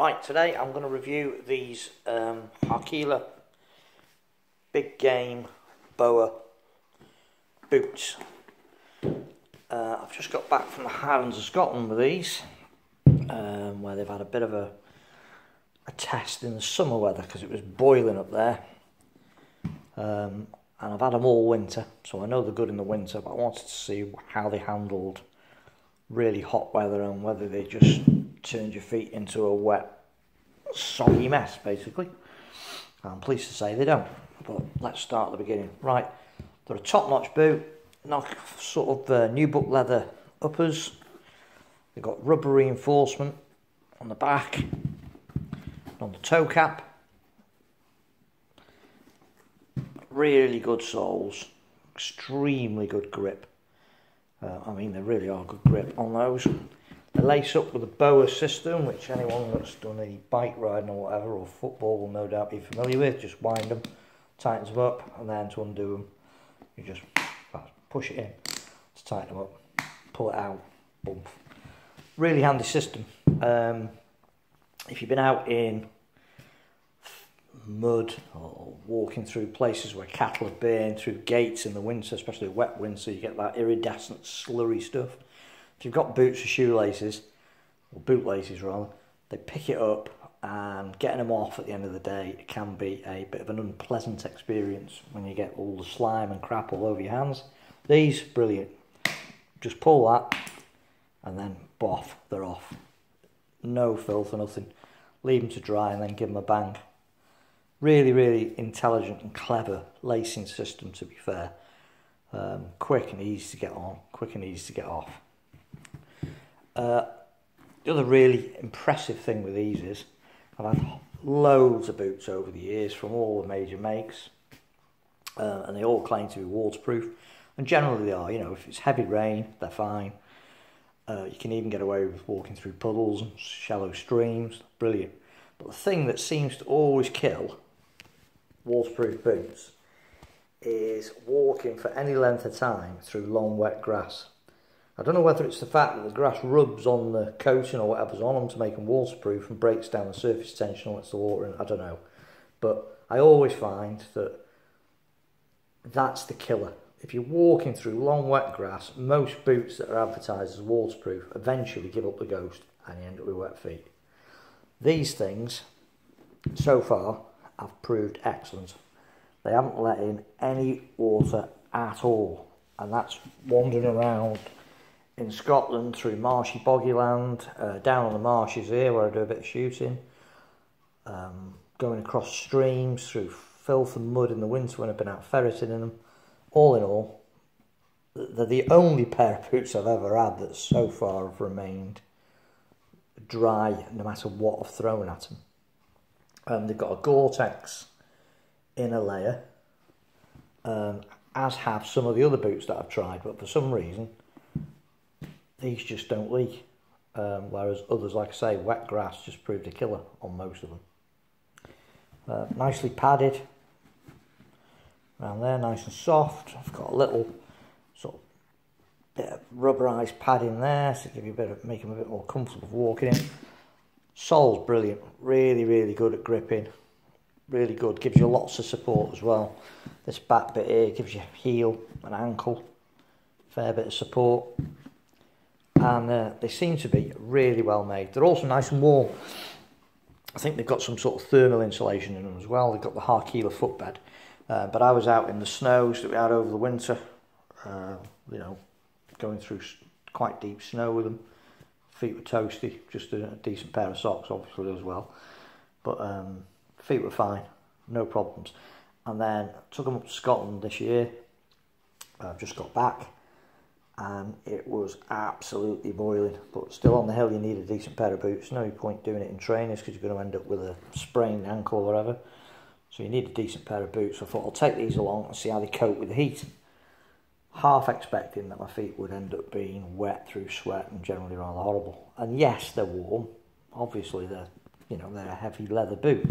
Right, today I'm going to review these Harkila Big Game Boa boots. I've just got back from the Highlands of Scotland with these, where they've had a bit of a test in the summer weather because it was boiling up there. And I've had them all winter, so I know they're good in the winter, but I wanted to see how they handled really hot weather and whether they just turned your feet into a wet, soggy mess, basically. I'm pleased to say they don't, but let's start at the beginning. Right, they're a top-notch boot, sort of nubuck leather uppers. They've got rubber reinforcement on the back, on the toe cap. Really good soles, extremely good grip. I mean, they really are good grip on those. They lace up with a Boa system, which anyone that's done any bike riding or whatever, or football, will no doubt be familiar with. Just wind them, tightens them up, and then to undo them, you just push it in to tighten them up, pull it out, boom. Really handy system. If you've been out in mud or walking through places where cattle have been, through gates in the winter, especially a wet winter, you get that iridescent slurry stuff. If you've got boots or shoelaces, or bootlaces rather, they pick it up, and getting them off at the end of the day, it can be a bit of an unpleasant experience when you get all the slime and crap all over your hands. These, brilliant. Just pull that and then boff, they're off. No filth or nothing. Leave them to dry and then give them a bang. Really, really intelligent and clever lacing system, to be fair. Quick and easy to get on, quick and easy to get off. The other really impressive thing with these is I've had loads of boots over the years from all the major makes, and they all claim to be waterproof, and generally they are. You know, if it's heavy rain, they're fine. You can even get away with walking through puddles and shallow streams. Brilliant. But the thing that seems to always kill waterproof boots is walking for any length of time through long wet grass. I don't know whether it's the fact that the grass rubs on the coating or whatever's on them to make them waterproof and breaks down the surface tension and lets the water in, I don't know. But I always find that that's the killer. If you're walking through long wet grass, most boots that are advertised as waterproof eventually give up the ghost and you end up with wet feet. These things, so far, have proved excellent. They haven't let in any water at all, and that's wandering around in Scotland through marshy boggy land, down on the marshes here where I do a bit of shooting, going across streams through filth and mud in the winter when I've been out ferreting in them. All in all, they're the only pair of boots I've ever had that so far have remained dry no matter what I've thrown at them. They've got a Gore-Tex inner layer, as have some of the other boots that I've tried, but for some reason these just don't leak, whereas others, like I say, wet grass just proved a killer on most of them. Nicely padded around there, nice and soft. I've got a little sort of bit of rubberized padding there to give you a bit of, make them a bit more comfortable walking in. Sole's brilliant, really, really good at gripping, really good, gives you lots of support as well. This back bit here gives you heel and ankle, fair bit of support, and they seem to be really well made. They're also nice and warm. I think they've got some sort of thermal insulation in them as well. They've got the Harkila footbed, but I was out in the snows that we had over the winter, you know, going through quite deep snow with them. Feet were toasty, just a decent pair of socks obviously as well, but feet were fine, no problems. And then took them up to Scotland this year. I've just got back and it was absolutely boiling, but still on the hill you need a decent pair of boots. No point doing it in trainers because you're going to end up with a sprained ankle or whatever, so you need a decent pair of boots. So I thought I'll take these along and see how they cope with the heat. Half expecting that my feet would end up being wet through sweat and generally rather horrible. And yes, they're warm. Obviously, they're a heavy leather boot.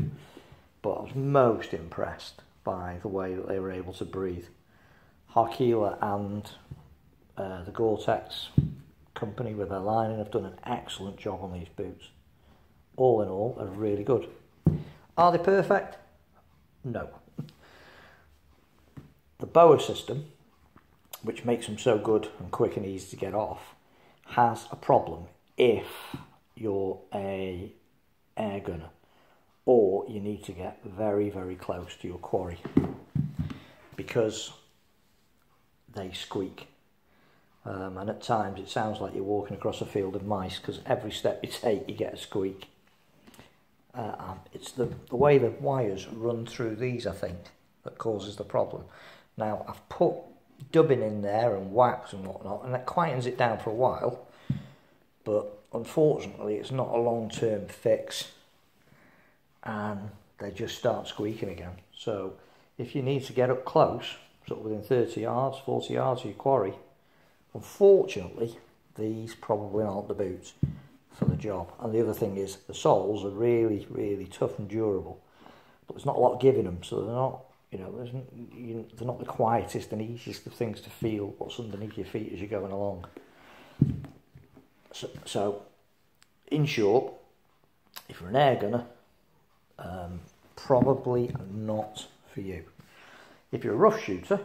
But I was most impressed by the way that they were able to breathe. Harkila and the Gore-Tex company with their lining have done an excellent job on these boots. all in all, are really good. Are they perfect? No. The boa system, which makes them so good and quick and easy to get off, has a problem if you're a air gunner or you need to get very, very close to your quarry, because they squeak. And at times it sounds like you're walking across a field of mice, because every step you take you get a squeak. It's the way the wires run through these, I think, that causes the problem. Now, I've put dubbing in there and wax and whatnot, and that quietens it down for a while, but unfortunately it's not a long-term fix, and they just start squeaking again. So if you need to get up close, sort of within 30 yards, 40 yards of your quarry, unfortunately these probably aren't the boots for the job. And the other thing is, the soles are really, really tough and durable, but there's not a lot of giving them, so they're not, they're not the quietest and easiest of things to feel what's underneath your feet as you're going along. So in short, if you're an air gunner, probably not for you. If you're a rough shooter,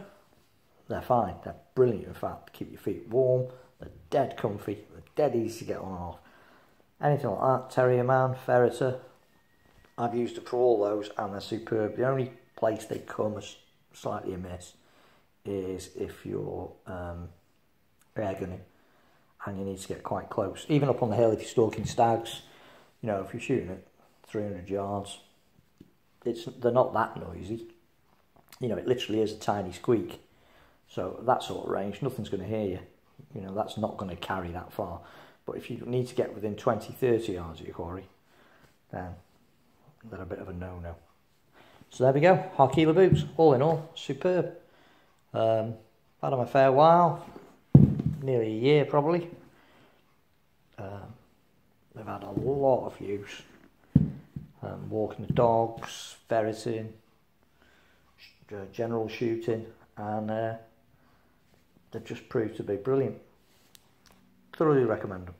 they're fine. They're brilliant, in fact, to keep your feet warm. They're dead comfy. They're dead easy to get on and off. Anything like that, Terrier Man, Ferreter, I've used it for all those, and they're superb. The only place they come as slightly amiss is if you're air gunning and you need to get quite close. Even up on the hill, if you're stalking stags, if you're shooting at 300 yards, they're not that noisy. It literally is a tiny squeak. So that sort of range, nothing's going to hear you. That's not going to carry that far. But if you need to get within 20, 30 yards of your quarry, then they're a bit of a no-no. So there we go, Harkila boots, all in all, superb. Had them a fair while, nearly a year probably. They've had a lot of use. Walking the dogs, ferreting, general shooting, and they've just proved to be brilliant. Thoroughly recommend them.